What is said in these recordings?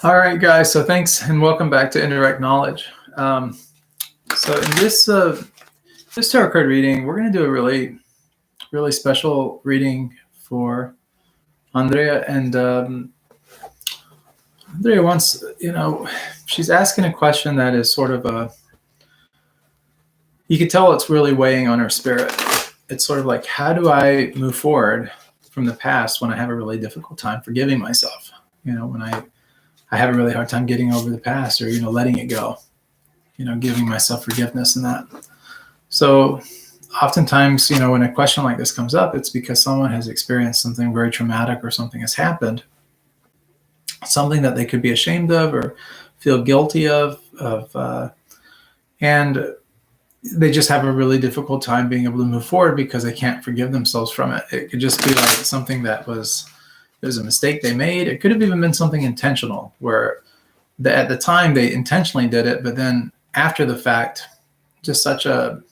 All right, guys. So thanks and welcome back to Indirect Knowledge. So in this tarot card reading, we're going to do a really special reading for Andrea. And Andrea wants, she's asking a question that is sort of you can tell it's really weighing on her spirit. It's sort of like, how do I move forward from the past when I have a really difficult time forgiving myself? When I have a really hard time getting over the past, or letting it go, giving myself forgiveness and that. So oftentimes, when a question like this comes up, it's because someone has experienced something very traumatic, or something has happened, something that they could be ashamed of or feel guilty of, and they just have a really difficult time being able to move forward because they can't forgive themselves from it. It could just be like something that was a mistake they made. It could have even been something intentional, where at the time they intentionally did it, but then after the fact, just such a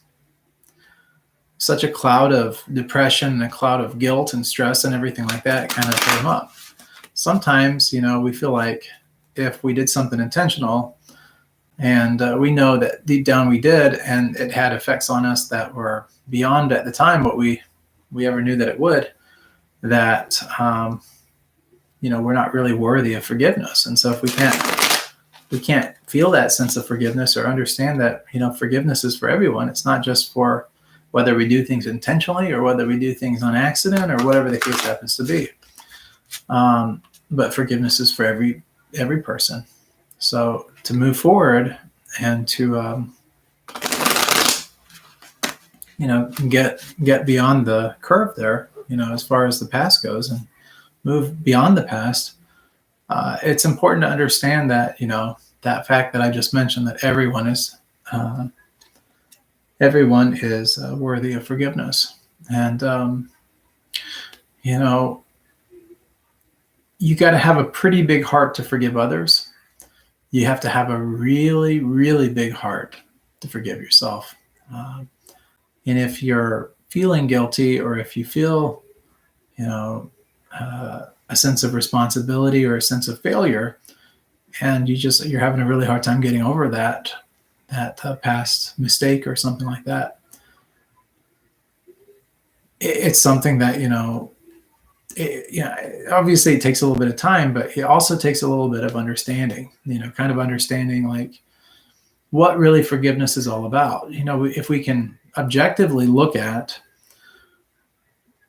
cloud of depression and a cloud of guilt and stress and everything like that kind of came up. Sometimes, we feel like if we did something intentional, and we know that deep down we did, and it had effects on us that were beyond at the time what we ever knew that it would, that we're not really worthy of forgiveness. And so if we can't feel that sense of forgiveness, or understand that forgiveness is for everyone. It's not just for whether we do things intentionally or whether we do things on accident, or whatever the case happens to be. But forgiveness is for every person. So to move forward and to get beyond the curve there, as far as the past goes, and move beyond the past, it's important to understand that that fact that I just mentioned, that everyone is worthy of forgiveness. And you got to have a pretty big heart to forgive others. You have to have a really, really big heart to forgive yourself. And if you're feeling guilty, or if you feel, a sense of responsibility or a sense of failure, and you're having a really hard time getting over that past mistake or something like that, it's something that, obviously it takes a little bit of time, but it also takes a little bit of understanding, kind of understanding like what really forgiveness is all about. If we can objectively look at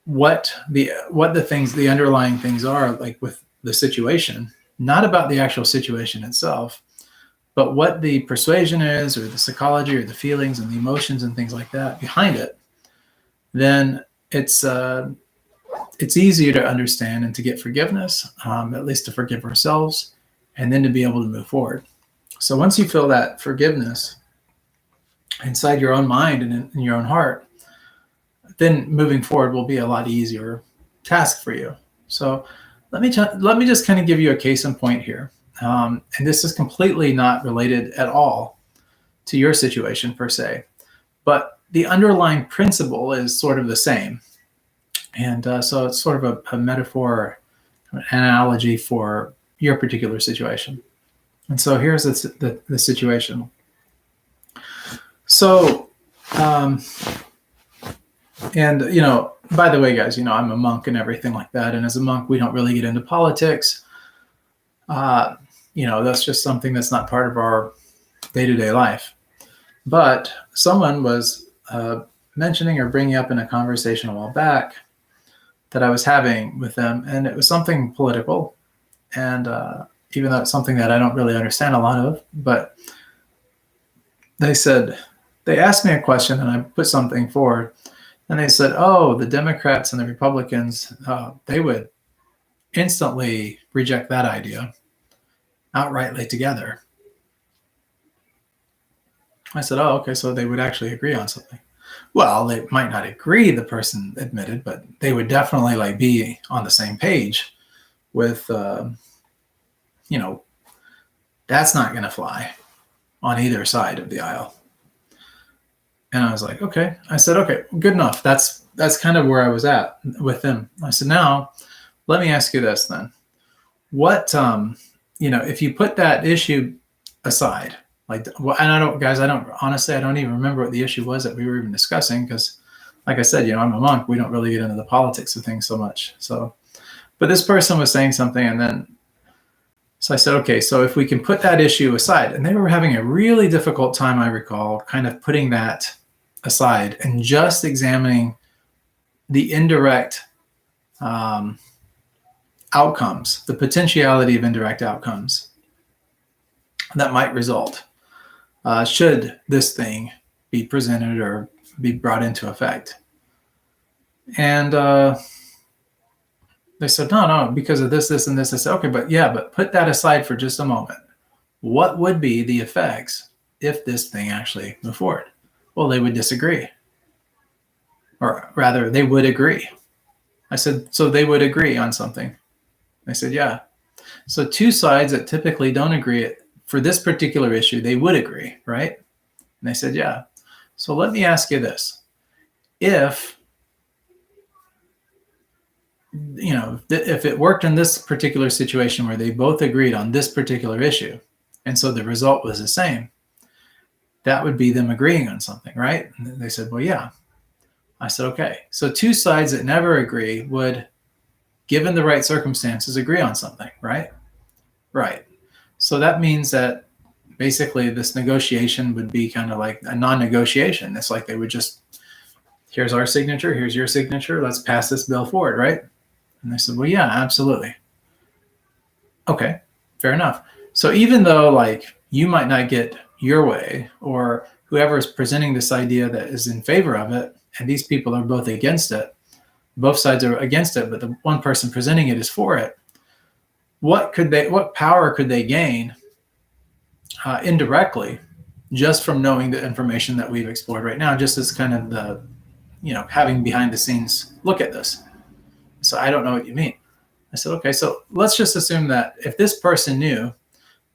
what the underlying things are, like with the situation, not about the actual situation itself, but what the persuasion is, or the psychology, or the feelings and the emotions and things like that behind it, then it's easier to understand and to get forgiveness, at least to forgive ourselves, and then to be able to move forward. So once you feel that forgiveness inside your own mind and in your own heart, then moving forward will be a lot easier task for you. So let me just kind of give you a case in point here. And this is completely not related at all to your situation per se, but the underlying principle is sort of the same. And so it's sort of a metaphor, an analogy for your particular situation. And so here's the situation. So, and, by the way, guys, I'm a monk and everything like that. And as a monk, we don't really get into politics. That's just something that's not part of our day-to-day life. But someone was mentioning or bringing up in a conversation a while back that I was having with them, and it was something political. And even though it's something that I don't really understand a lot of, but they asked me a question, and I put something forward. And they said, oh, the Democrats and the Republicans, they would instantly reject that idea outrightly together. I said, oh, okay, so they would actually agree on something. Well, they might not agree, the person admitted, but they would definitely be on the same page with, that's not going to fly on either side of the aisle. And I was like, okay. I said, okay, good enough. That's kind of where I was at with them. I said, now let me ask you this then. What if you put that issue aside, like, well, and honestly, I don't even remember what the issue was that we were even discussing, because like I said, I'm a monk. We don't really get into the politics of things so much. So, but this person was saying something, and then, so I said, okay, so if we can put that issue aside, and they were having a really difficult time, I recall, kind of putting that aside and just examining the indirect outcomes, the potentiality of indirect outcomes that might result should this thing be presented or be brought into effect. And they said, no, because of this, this, and this. I said, okay, but put that aside for just a moment. What would be the effects if this thing actually moved forward? Well, they would disagree. Or rather, they would agree. I said, so they would agree on something? They said, yeah. So two sides that typically don't agree for this particular issue, they would agree, right? And they said, yeah. So let me ask you this. If it worked in this particular situation where they both agreed on this particular issue, and so the result was the same, that would be them agreeing on something, right? And they said, well, yeah. I said, okay. So two sides that never agree would, given the right circumstances, agree on something, right? Right. So that means that basically this negotiation would be kind of like a non-negotiation. It's like they would just, here's our signature, here's your signature, let's pass this bill forward, right? And they said, well, yeah, absolutely. Okay, fair enough. So even though like you might not get your way, or whoever is presenting this idea that is in favor of it, and these people are both against it, both sides are against it, but the one person presenting it is for it, what power could they gain indirectly just from knowing the information that we've explored right now, just as kind of the, having behind the scenes look at this. So I don't know what you mean. I said, okay, so let's just assume that if this person knew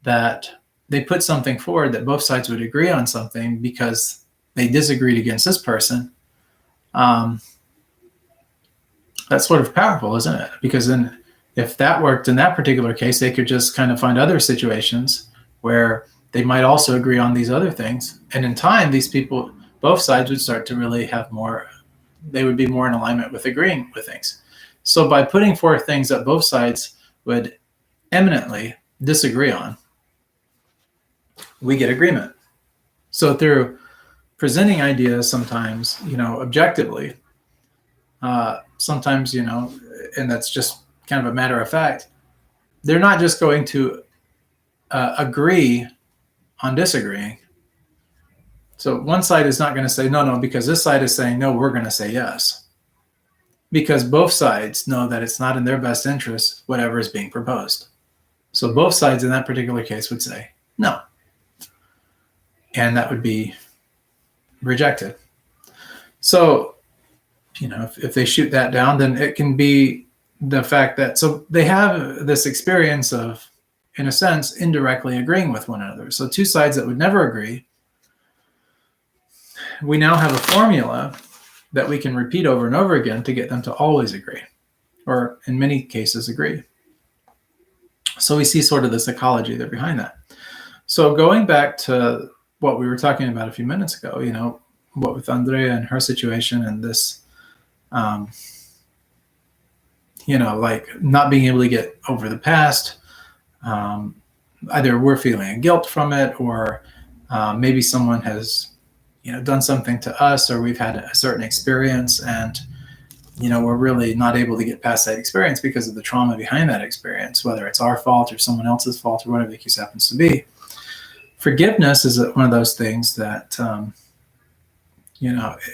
that they put something forward that both sides would agree on something because they disagreed against this person, that's sort of powerful, isn't it? Because then if that worked in that particular case, they could just kind of find other situations where they might also agree on these other things. And in time, these people, both sides would start to really have more, they would be more in alignment with agreeing with things. So by putting forth things that both sides would eminently disagree on, we get agreement. So through presenting ideas sometimes, objectively, sometimes, and that's just kind of a matter of fact, they're not just going to agree on disagreeing. So one side is not going to say, no, because this side is saying, no, we're going to say yes. Because both sides know that it's not in their best interest, whatever is being proposed. So both sides in that particular case would say no. And that would be rejected. So, if they shoot that down, then it can be the fact that, so they have this experience of, in a sense, indirectly agreeing with one another. So two sides that would never agree, we now have a formula that we can repeat over and over again to get them to always agree, or in many cases agree. So we see sort of the psychology there behind that. So going back to what we were talking about a few minutes ago, what with Andrea and her situation and this, like not being able to get over the past, either we're feeling guilt from it, or maybe someone has, done something to us, or we've had a certain experience and, we're really not able to get past that experience because of the trauma behind that experience, whether it's our fault or someone else's fault or whatever the case happens to be. Forgiveness is one of those things that,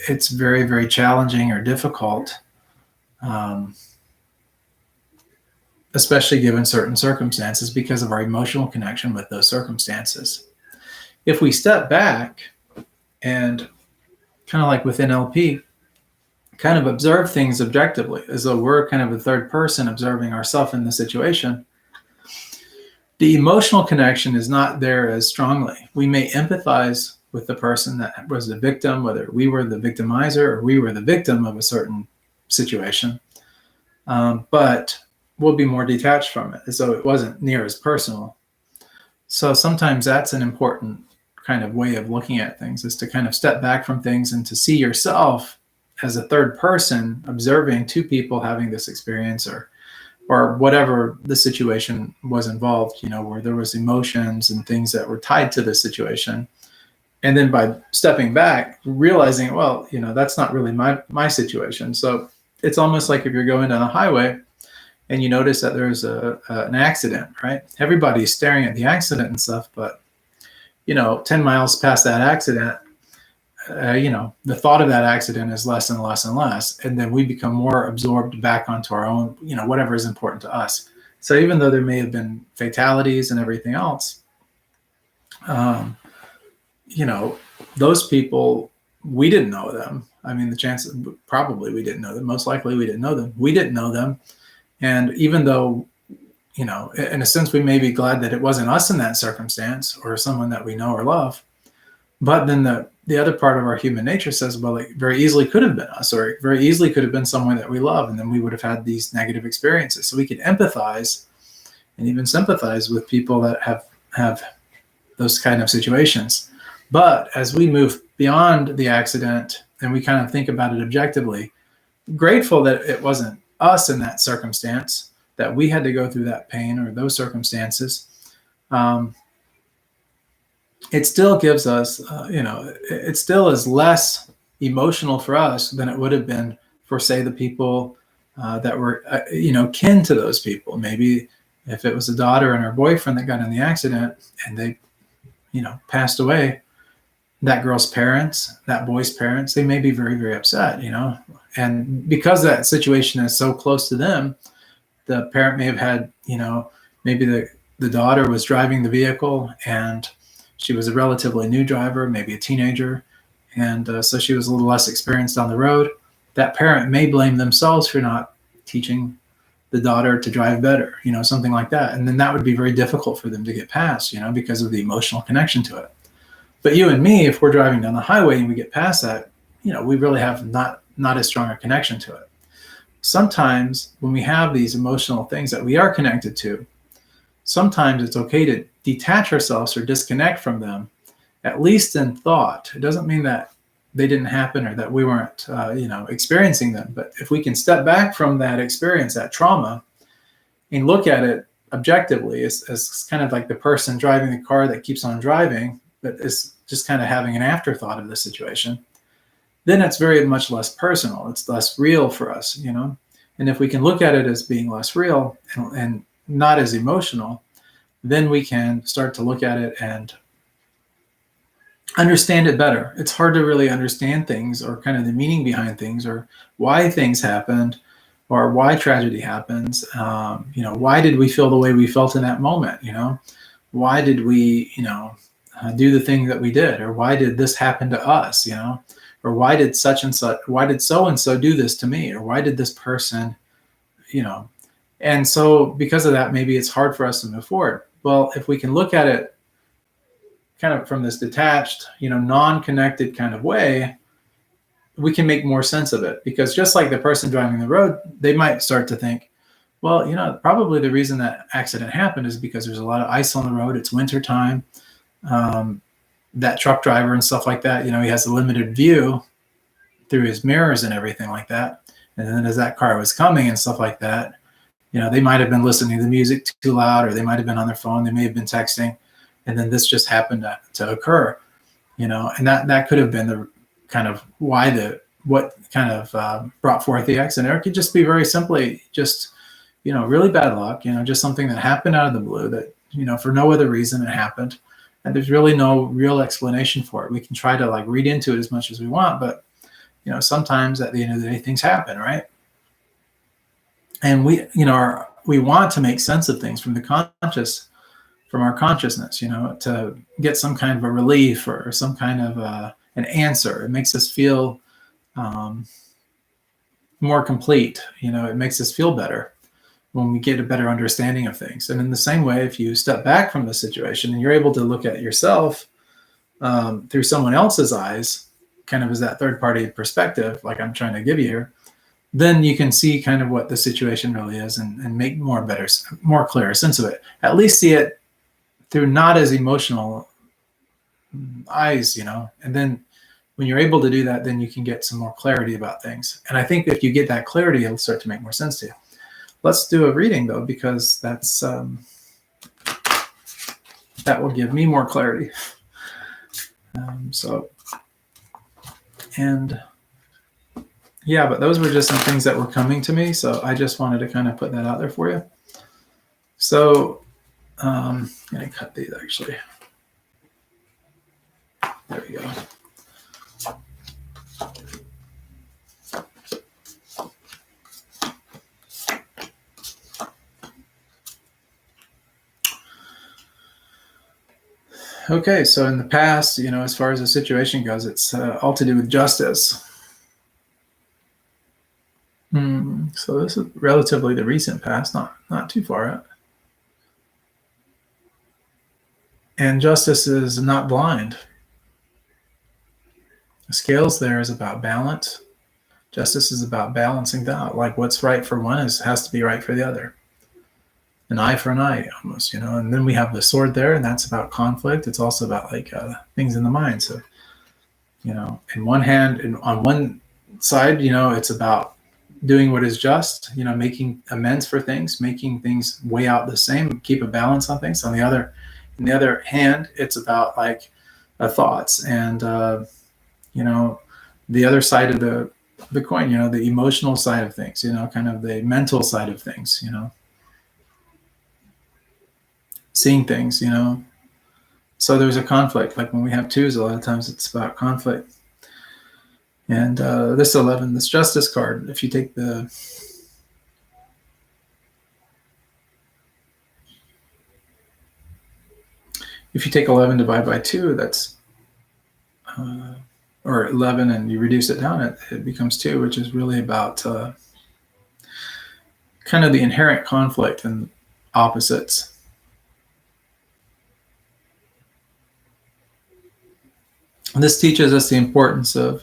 it's very, very challenging or difficult, especially given certain circumstances because of our emotional connection with those circumstances. If we step back and kind of like with NLP, kind of observe things objectively, as though we're kind of a third person observing ourselves in the situation, the emotional connection is not there as strongly. We may empathize with the person that was the victim, whether we were the victimizer or we were the victim of a certain situation, but we'll be more detached from it, as though it wasn't near as personal So sometimes that's an important kind of way of looking at things, is to kind of step back from things and to see yourself as a third person observing two people having this experience, or whatever the situation was involved, where there was emotions and things that were tied to the situation. And then by stepping back, realizing, well, that's not really my situation. So it's almost like if you're going down the highway and you notice that there's an accident, right? Everybody's staring at the accident and stuff, but 10 miles past that accident, the thought of that accident is less and less and less. And then we become more absorbed back onto our own, whatever is important to us. So even though there may have been fatalities and everything else, those people, we didn't know them. I mean, the chances, probably we didn't know them. Most likely we didn't know them. We didn't know them. And even though, in a sense, we may be glad that it wasn't us in that circumstance or someone that we know or love, but then the other part of our human nature says, well, it very easily could have been us, or it very easily could have been someone that we love, and then we would have had these negative experiences. So we can empathize and even sympathize with people that have those kind of situations. But as we move beyond the accident and we kind of think about it objectively, grateful that it wasn't us in that circumstance, that we had to go through that pain or those circumstances, it still gives us, it still is less emotional for us than it would have been for, say, the people that were, kin to those people. Maybe if it was a daughter and her boyfriend that got in the accident and they, passed away, that girl's parents, that boy's parents, they may be very, very upset, and because that situation is so close to them, the parent may have had, maybe the daughter was driving the vehicle and she was a relatively new driver, maybe a teenager, and so she was a little less experienced on the road. That parent may blame themselves for not teaching the daughter to drive better, something like that. And then that would be very difficult for them to get past, because of the emotional connection to it. But you and me, if we're driving down the highway and we get past that, we really have not as strong a connection to it. Sometimes when we have these emotional things that we are connected to, sometimes it's okay to detach ourselves or disconnect from them, at least in thought. It doesn't mean that they didn't happen or that we weren't, experiencing them. But if we can step back from that experience, that trauma, and look at it objectively as kind of like the person driving the car that keeps on driving, but is just kind of having an afterthought of the situation, then it's very much less personal. It's less real for us, And if we can look at it as being less real and not as emotional, then we can start to look at it and understand it better. It's hard to really understand things or kind of the meaning behind things or why things happened or why tragedy happens. Why did we feel the way we felt in that moment? Why did we, do the thing that we did, or why did this happen to us? Or why did such and such, why did so-and-so do this to me? Or why did this person, and so because of that, maybe it's hard for us to move forward. Well, if we can look at it kind of from this detached, non-connected kind of way, we can make more sense of it. Because just like the person driving the road, they might start to think, well, probably the reason that accident happened is because there's a lot of ice on the road. It's winter time. That truck driver and stuff like that, he has a limited view through his mirrors and everything like that. And then as that car was coming and stuff like that, they might have been listening to the music too loud, or they might have been on their phone. They may have been texting. And then this just happened to occur, and that could have been the kind of what kind of brought forth the accident. Or it could just be very simply just, really bad luck, just something that happened out of the blue that, for no other reason it happened. And there's really no real explanation for it. We can try to read into it as much as we want, but, sometimes at the end of the day, things happen, right? And we want to make sense of things from our consciousness, to get some kind of a relief or some kind of an answer. It makes us feel more complete. It makes us feel better when we get a better understanding of things. And in the same way, if you step back from the situation and you're able to look at yourself through someone else's eyes, kind of as that third party perspective, like I'm trying to give you here, then you can see kind of what the situation really is and make more clear sense of it. At least see it through not as emotional eyes, and then when you're able to do that, then you can get some more clarity about things. And I think if you get that clarity, it'll start to make more sense to you. Let's do a reading though, because that's that will give me more clarity. Yeah, but those were just some things that were coming to me. So I just wanted to kind of put that out there for you. So I'm going to cut these actually. There we go. Okay, so in the past, as far as the situation goes, it's all to do with justice. So this is relatively the recent past, not too far out. And justice is not blind. The scales there is about balance. Justice is about balancing out. Like what's right for one has to be right for the other. An eye for an eye, almost, And then we have the sword there, and that's about conflict. It's also about like things in the mind. So, in one hand, and on one side, it's about doing what is just, making amends for things, making things weigh out the same, keep a balance on things. On the other hand, it's about like thoughts and the other side of the coin, the emotional side of things, kind of the mental side of things, seeing things, So there's a conflict. Like when we have twos, a lot of times it's about conflict. And this 11, this justice card, if you take if you take 11 divided by 2, that's or 11, and you reduce it down, it becomes 2, which is really about kind of the inherent conflict and opposites. And this teaches us the importance of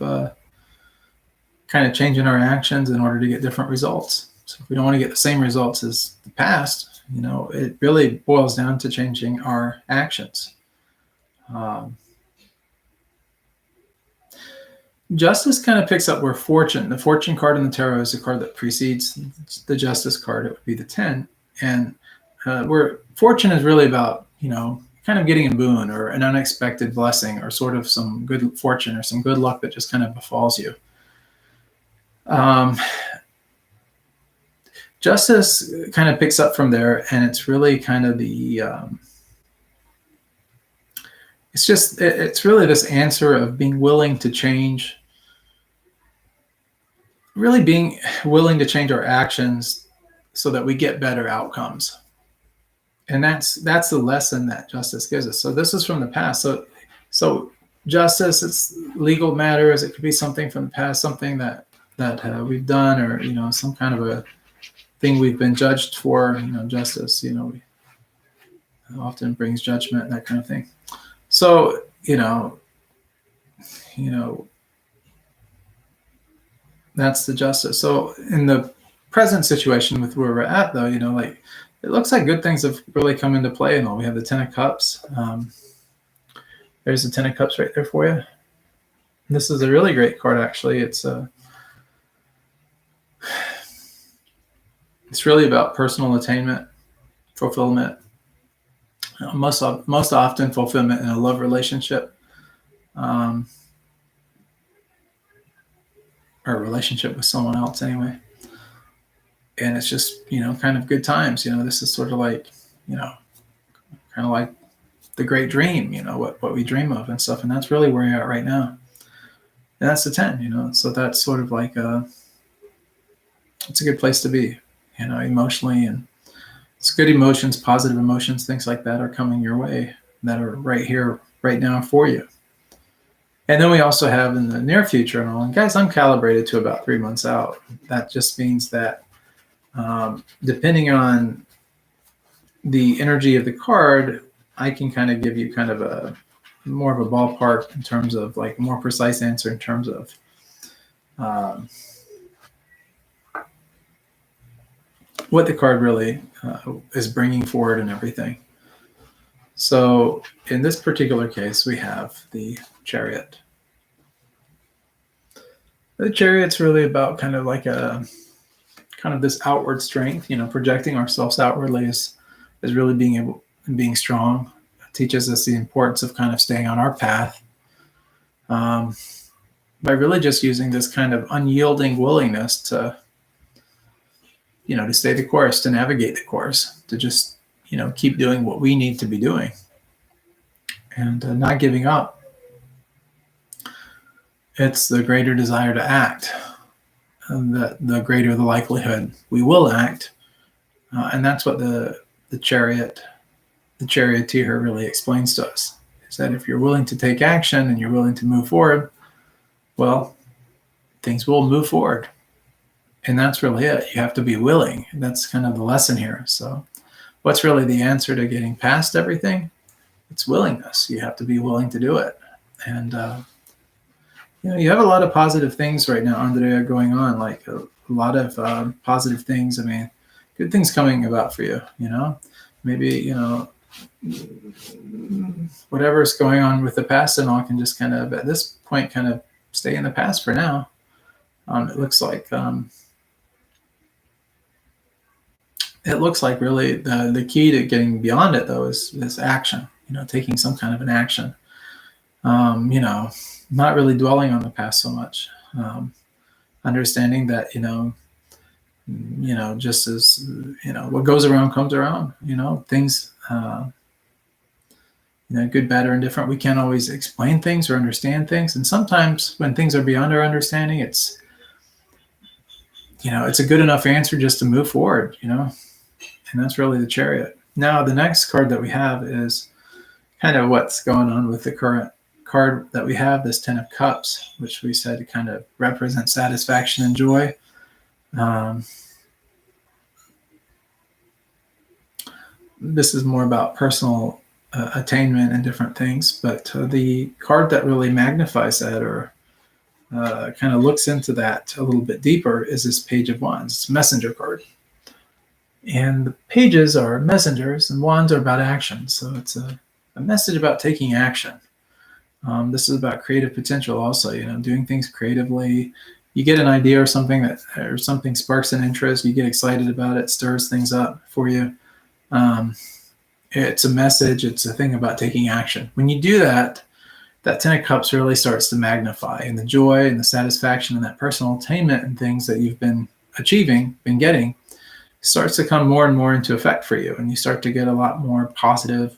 kind of changing our actions in order to get different results. So if we don't want to get the same results as the past, it really boils down to changing our actions. Justice kind of picks up where the fortune card in the tarot is the card that precedes the justice card. It would be the 10. And where fortune is really about, kind of getting a boon or an unexpected blessing or sort of some good fortune or some good luck that just kind of befalls you. Justice kind of picks up from there, and it's really kind of the it's really this answer of being willing to change, really being willing to change our actions so that we get better outcomes. And that's the lesson that justice gives us. So this is from the past. So justice, it's legal matters. It could be something from the past, something that we've done, or some kind of a thing we've been judged for. Justice, often brings judgment, that kind of thing. So that's the justice. So in the present situation with where we're at, though, like it looks like good things have really come into play and all. We have the 10 of Cups. There's the 10 of Cups right there for you. This is a really great card, actually. It's really about personal attainment, fulfillment. Most often fulfillment in a love relationship, or a relationship with someone else anyway. And it's just, kind of good times. This is sort of like, kind of like the great dream, what we dream of and stuff. And that's really where you're at right now. And that's the 10, so that's sort of like it's a good place to be, emotionally, and it's good emotions, positive emotions, things like that are coming your way that are right here, right now for you. And then we also have in the near future, and guys, I'm calibrated to about 3 months out. That just means that depending on the energy of the card, I can kind of give you kind of a more of a ballpark in terms of like a more precise answer in terms of what the card really is bringing forward and everything. So in this particular case, we have the Chariot. The Chariot's really about kind of like a kind of this outward strength, projecting ourselves outwardly is really being strong. It teaches us the importance of kind of staying on our path, by really just using this kind of unyielding willingness to stay the course, to navigate the course, to just keep doing what we need to be doing, and not giving up. It's the greater desire to act, and the greater the likelihood we will act. And that's what the charioteer really explains to us, is that if you're willing to take action and you're willing to move forward, well, things will move forward. And that's really it. You have to be willing. And that's kind of the lesson here. So what's really the answer to getting past everything? It's willingness. You have to be willing to do it. And, you have a lot of positive things right now, Andrea, going on, like a lot of positive things. I mean, good things coming about for you, maybe, whatever's going on with the past and all can just kind of, at this point, kind of stay in the past for now. It looks like really the key to getting beyond it, though, is action, taking some kind of an action, not really dwelling on the past so much, understanding that, just as, what goes around comes around, things, good, bad, or indifferent. We can't always explain things or understand things. And sometimes when things are beyond our understanding, it's a good enough answer just to move forward, and that's really the Chariot. Now, the next card that we have is kind of what's going on with the current card that we have, this 10 of Cups, which we said kind of represents satisfaction and joy. This is more about personal attainment and different things, but the card that really magnifies that, or kind of looks into that a little bit deeper, is this Page of Wands. It's a messenger card. And the pages are messengers and wands are about action. So it's a message about taking action. This is about creative potential also, doing things creatively. You get an idea or something sparks an interest, you get excited about it, stirs things up for you. It's a message, it's a thing about taking action. When you do that, that 10 of Cups really starts to magnify, and the joy and the satisfaction and that personal attainment and things that you've been achieving, been getting, starts to come more and more into effect for you, and you start to get a lot more positive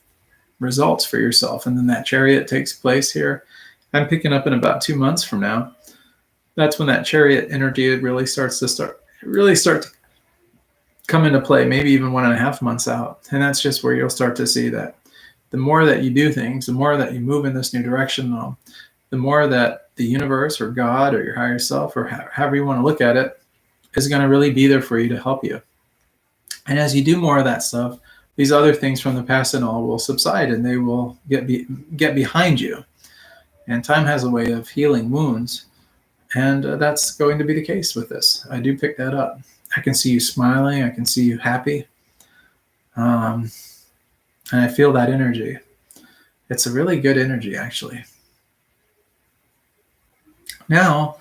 results for yourself. And then that Chariot takes place here. I'm picking up in about 2 months from now. That's when that Chariot energy really starts to come into play, maybe even 1.5 months out. And that's just where you'll start to see that the more that you do things, the more that you move in this new direction, the more that the universe or God or your higher self, or however you want to look at it, is going to really be there for you to help you. And as you do more of that stuff, these other things from the past and all will subside, and they will get behind you. And time has a way of healing wounds. And that's going to be the case with this. I do pick that up. I can see you smiling. I can see you happy. And I feel that energy. It's a really good energy, actually. Now,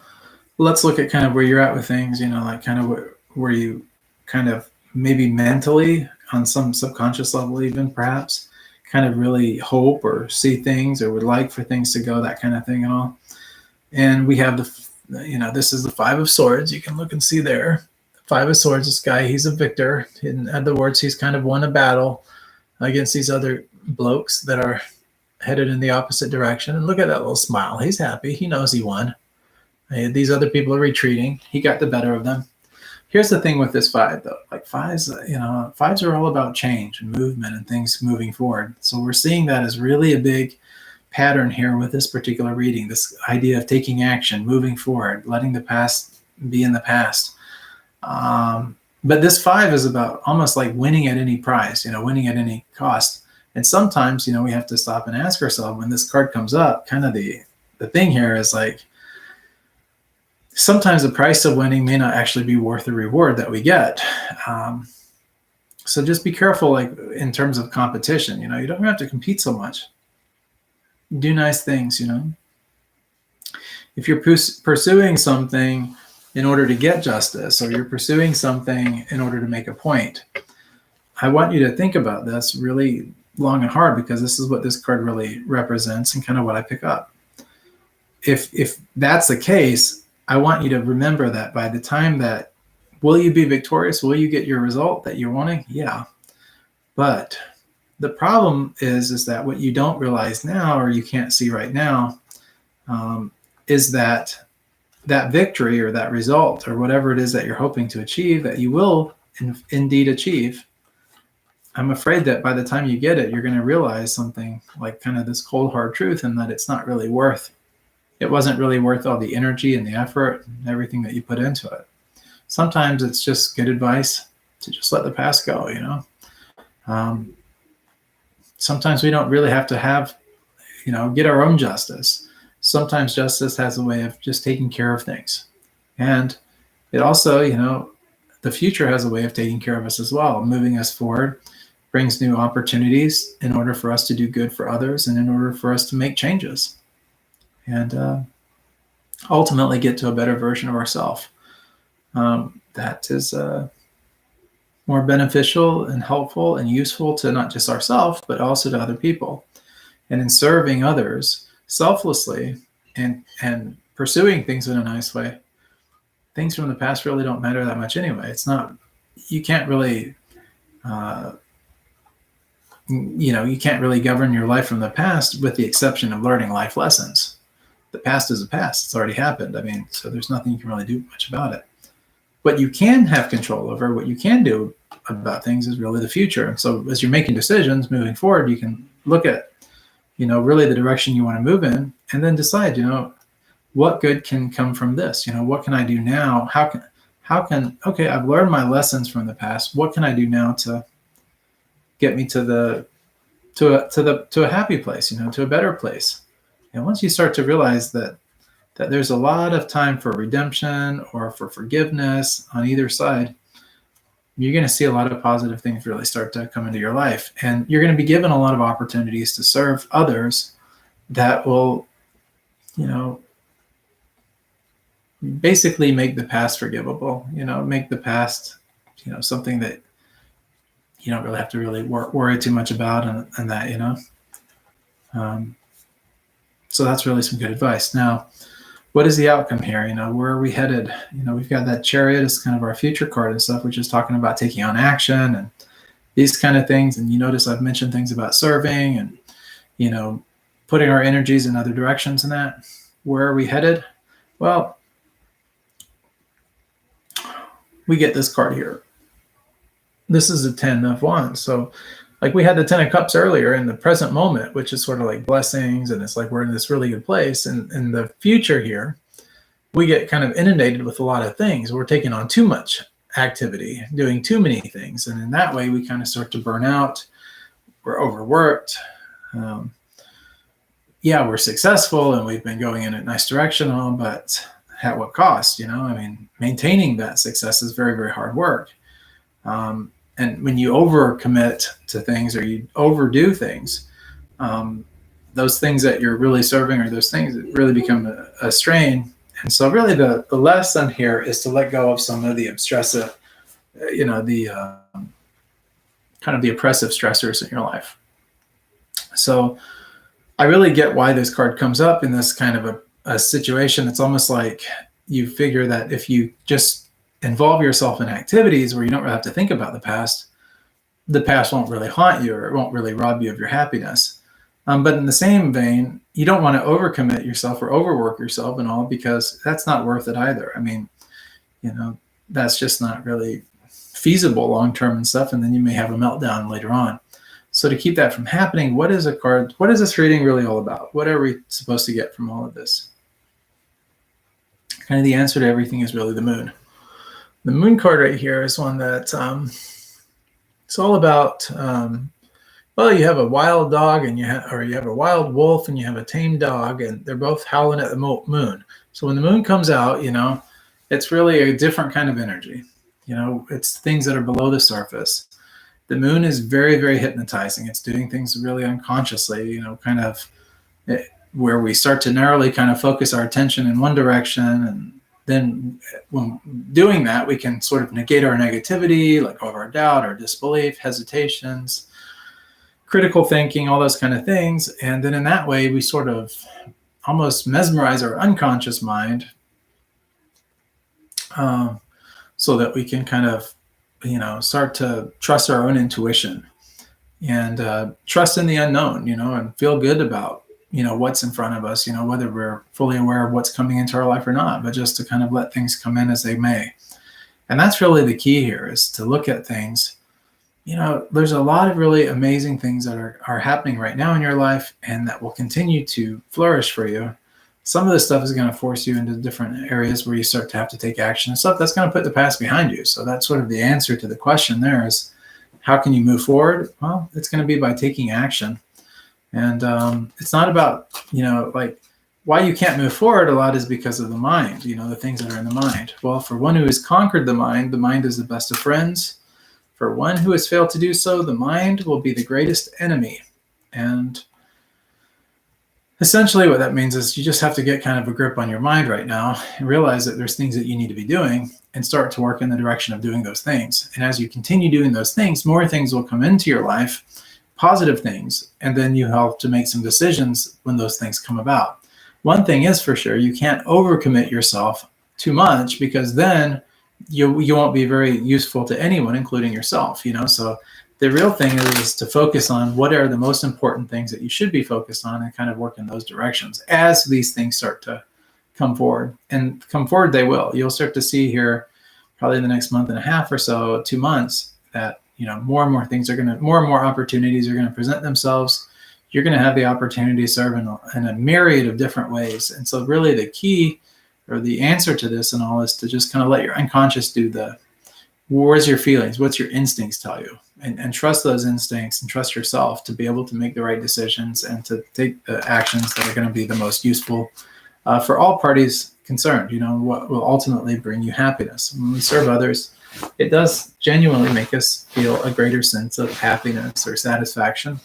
let's look at kind of where you're at with things, like kind of where you kind of maybe mentally, on some subconscious level even, perhaps, kind of really hope or see things or would like for things to go, that kind of thing and all. And we have this is the 5 of Swords. You can look and see there. 5 of Swords, this guy, he's a victor. In other words, he's kind of won a battle against these other blokes that are headed in the opposite direction. And look at that little smile. He's happy. He knows he won. These other people are retreating. He got the better of them. Here's the thing with this 5, though. Like fives are all about change and movement and things moving forward. So we're seeing that as really a big pattern here with this particular reading, this idea of taking action, moving forward, letting the past be in the past. But this 5 is about almost like winning at any price, winning at any cost. And sometimes, we have to stop and ask ourselves, when this card comes up, kind of the thing here is like, sometimes the price of winning may not actually be worth the reward that we get. So just be careful, like in terms of competition. You don't have to compete so much. Do nice things. If you're pursuing something in order to get justice, or you're pursuing something in order to make a point, I want you to think about this really long and hard, because this is what this card really represents and kind of what I pick up. If that's the case, I want you to remember that by the time that, will you be victorious? Will you get your result that you're wanting? Yeah. But the problem is that what you don't realize now, or you can't see right now, is that victory or that result or whatever it is that you're hoping to achieve, that you will indeed achieve, I'm afraid that by the time you get it, you're going to realize something like kind of this cold hard truth, and that it wasn't really worth all the energy and the effort and everything that you put into it. Sometimes it's just good advice to just let the past go. Sometimes we don't really have to get our own justice. Sometimes justice has a way of just taking care of things. And it also, the future has a way of taking care of us as well, moving us forward, brings new opportunities in order for us to do good for others and in order for us to make changes and ultimately get to a better version of ourselves. That is more beneficial and helpful and useful to not just ourselves, but also to other people. And in serving others selflessly and pursuing things in a nice way, things from the past really don't matter that much anyway. You can't really, you can't really govern your life from the past, with the exception of learning life lessons. The past is the past. It's already happened. So there's nothing you can really do much about it. What you can have control over, what you can do about things, is really the future. And so as you're making decisions moving forward, you can look at, really the direction you want to move in, and then decide, what good can come from this? What can I do now? Okay, I've learned my lessons from the past. What can I do now to get me to a happy place, to a better place? And once you start to realize that there's a lot of time for redemption or for forgiveness on either side, you're going to see a lot of positive things really start to come into your life. And you're going to be given a lot of opportunities to serve others that will, basically make the past forgivable, make the past, something that you don't really have to really worry too much about and that, so that's really some good advice. Now, what is the outcome here? Where are we headed? We've got that Chariot as kind of our future card and stuff, which is talking about taking on action and these kind of things. And you notice I've mentioned things about serving and, putting our energies in other directions and that. Where are we headed? Well, we get this card here. This is the 10 of Wands. So like we had the 10 of Cups earlier in the present moment, which is sort of like blessings, and it's like we're in this really good place. And in the future here, we get kind of inundated with a lot of things. We're taking on too much activity, doing too many things. And in that way, we kind of start to burn out. We're overworked. We're successful and we've been going in a nice direction, but at what cost? Maintaining that success is very, very hard work. And when you overcommit to things or you overdo things, those things that you're really serving are those things that really become a strain. And so really the lesson here is to let go of some of the obsessive, the kind of the oppressive stressors in your life. So I really get why this card comes up in this kind of a situation. It's almost like you figure that if you just involve yourself in activities where you don't really have to think about the past won't really haunt you, or it won't really rob you of your happiness. But in the same vein, you don't want to overcommit yourself or overwork yourself and all, because that's not worth it either. That's just not really feasible long-term and stuff. And then you may have a meltdown later on. So to keep that from happening, what is this reading really all about? What are we supposed to get from all of this? Kind of the answer to everything is really the moon. The moon card right here is one that it's all about, you have a wild dog and you have a wild wolf and you have a tame dog, and they're both howling at the moon. So when the moon comes out, it's really a different kind of energy. It's things that are below the surface. The moon is very, very hypnotizing. It's doing things really unconsciously, kind of where we start to narrowly kind of focus our attention in one direction. And then when doing that, we can sort of negate our negativity, like all of our doubt, our disbelief, hesitations, critical thinking, all those kind of things. And then in that way, we sort of almost mesmerize our unconscious mind, so that we can kind of, start to trust our own intuition and trust in the unknown, and feel good about, what's in front of us, whether we're fully aware of what's coming into our life or not, but just to kind of let things come in as they may. And that's really the key here, is to look at things. There's a lot of really amazing things that are happening right now in your life and that will continue to flourish for you. Some of this stuff is going to force you into different areas where you start to have to take action and stuff that's going to put the past behind you. So that's sort of the answer to the question there, is how can you move forward? Well, it's going to be by taking action. And it's not about, like, why you can't move forward a lot is because of the mind, the things that are in the mind. Well, for one who has conquered the mind is the best of friends. For one who has failed to do so, the mind will be the greatest enemy. And essentially what that means is you just have to get kind of a grip on your mind right now and realize that there's things that you need to be doing and start to work in the direction of doing those things. And as you continue doing those things, more things will come into your life, positive things, and then you have to make some decisions when those things come about. One thing is for sure, you can't overcommit yourself too much, because then you won't be very useful to anyone, including yourself, So the real thing is to focus on what are the most important things that you should be focused on and kind of work in those directions as these things start to come forward. And come forward they will. You'll start to see here probably in the next month and a half or so, 2 months, that more and more opportunities are going to present themselves. You're going to have the opportunity to serve in a myriad of different ways. And so really the key, or the answer to this and all, is to just kind of let your unconscious do where's your feelings, what's your instincts tell you, and trust those instincts and trust yourself to be able to make the right decisions and to take the actions that are going to be the most useful for all parties concerned, what will ultimately bring you happiness. When we serve others, it does genuinely make us feel a greater sense of happiness or satisfaction.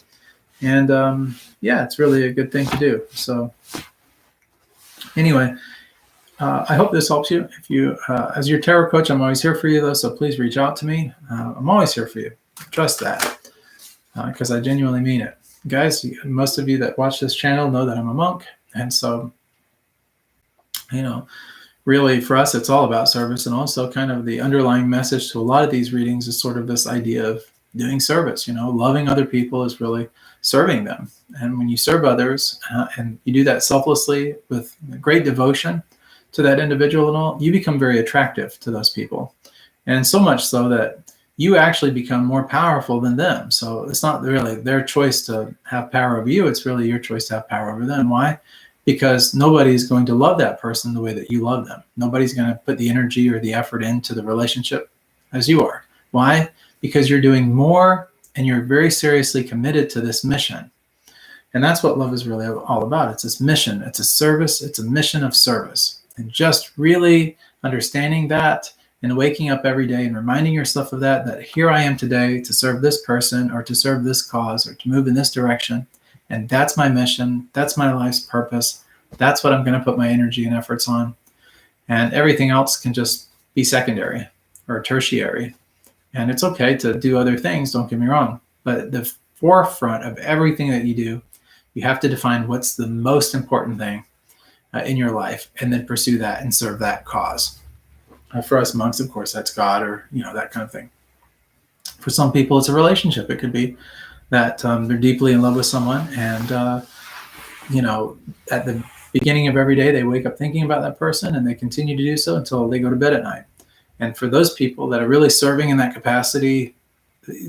And it's really a good thing to do. So anyway, I hope this helps you. If you, as your tarot coach, I'm always here for you, though, so please reach out to me. I'm always here for you. Trust that, because I genuinely mean it. Guys, most of you that watch this channel know that I'm a monk, and so, really for us, it's all about service. And also kind of the underlying message to a lot of these readings is sort of this idea of doing service. Loving other people is really serving them. And when you serve others and you do that selflessly with great devotion to that individual and all, you become very attractive to those people. And so much so that you actually become more powerful than them. So it's not really their choice to have power over you. It's really your choice to have power over them. Why? Because nobody's going to love that person the way that you love them. Nobody's going to put the energy or the effort into the relationship as you are. Why? Because you're doing more and you're very seriously committed to this mission. And that's what love is really all about. It's this mission. It's a service. It's a mission of service. And just really understanding that and waking up every day and reminding yourself of that here I am today to serve this person or to serve this cause or to move in this direction. And that's my mission. That's my life's purpose. That's what I'm going to put my energy and efforts on. And everything else can just be secondary or tertiary. And it's okay to do other things, don't get me wrong. But at the forefront of everything that you do, you have to define what's the most important thing in your life, and then pursue that and serve that cause. For us monks, of course, that's God, or that kind of thing. For some people, it's a relationship. It could be that they're deeply in love with someone, and at the beginning of every day, they wake up thinking about that person, and they continue to do so until they go to bed at night. And for those people that are really serving in that capacity,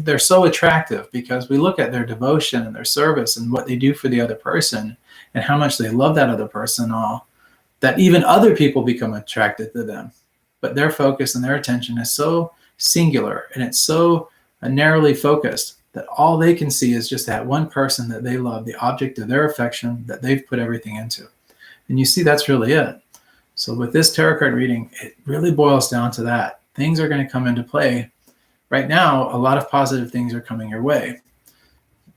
they're so attractive because we look at their devotion and their service and what they do for the other person and how much they love that other person, all that even other people become attracted to them. But their focus and their attention is so singular and it's so narrowly focused that all they can see is just that one person that they love, the object of their affection that they've put everything into. And you see, that's really it. So with this tarot card reading, it really boils down to that. Things are going to come into play right now, a lot of positive things are coming your way.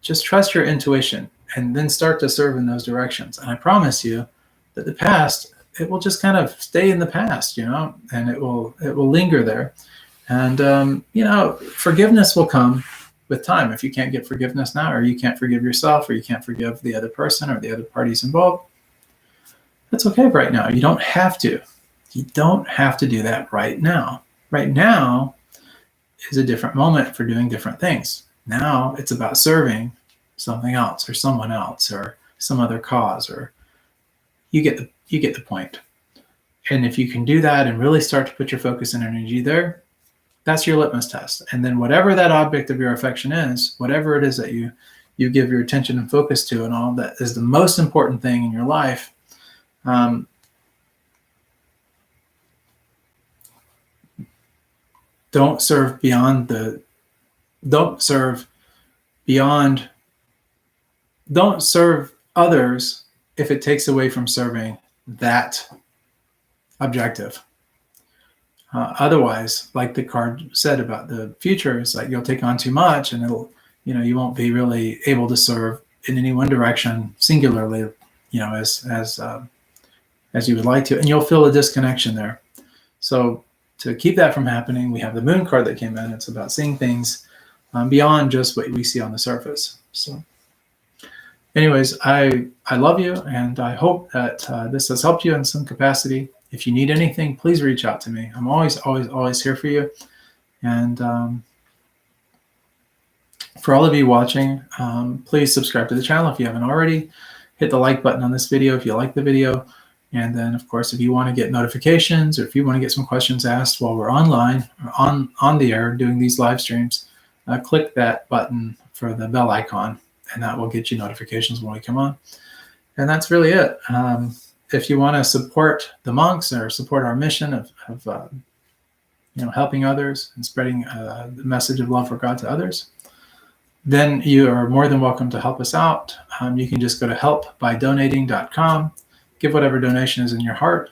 Just trust your intuition and then start to serve in those directions. And I promise you that the past, it will just kind of stay in the past, and it will linger there. And, forgiveness will come with time. If you can't get forgiveness now, or you can't forgive yourself, or you can't forgive the other person or the other parties involved, that's okay right now. You don't have to. You don't have to do that right now. Right now is a different moment for doing different things. Now it's about serving something else or someone else or some other cause, or you get the point. And if you can do that and really start to put your focus and energy there, that's your litmus test. And then whatever that object of your affection is, whatever it is that you give your attention and focus to, and all that is the most important thing in your life, don't serve others if it takes away from serving that objective. Otherwise, like the card said about the future, it's like you'll take on too much, and it'll, you won't be really able to serve in any one direction singularly, as you would like to, and you'll feel a disconnection there. So to keep that from happening, we have the moon card that came in. It's about seeing things beyond just what we see on the surface. So anyways, I love you, and I hope that this has helped you in some capacity. If you need anything, please reach out to me. I'm always here for you. And for all of you watching, please subscribe to the channel if you haven't already. Hit the like button on this video if you like the video. And then, of course, if you want to get notifications, or if you want to get some questions asked while we're online or on the air doing these live streams, click that button for the bell icon, and that will get you notifications when we come on. And that's really it. If you want to support the monks or support our mission of helping others and spreading the message of love for God to others, then you are more than welcome to help us out. You can just go to helpbydonating.com, give whatever donation is in your heart,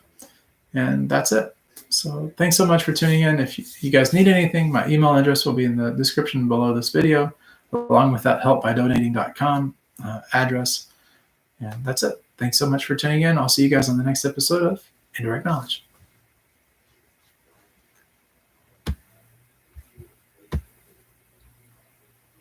and that's it. So thanks so much for tuning in. If you guys need anything, my email address will be in the description below this video, along with that helpbydonating.com address. And that's it. Thanks so much for tuning in. I'll see you guys on the next episode of Indirect Knowledge.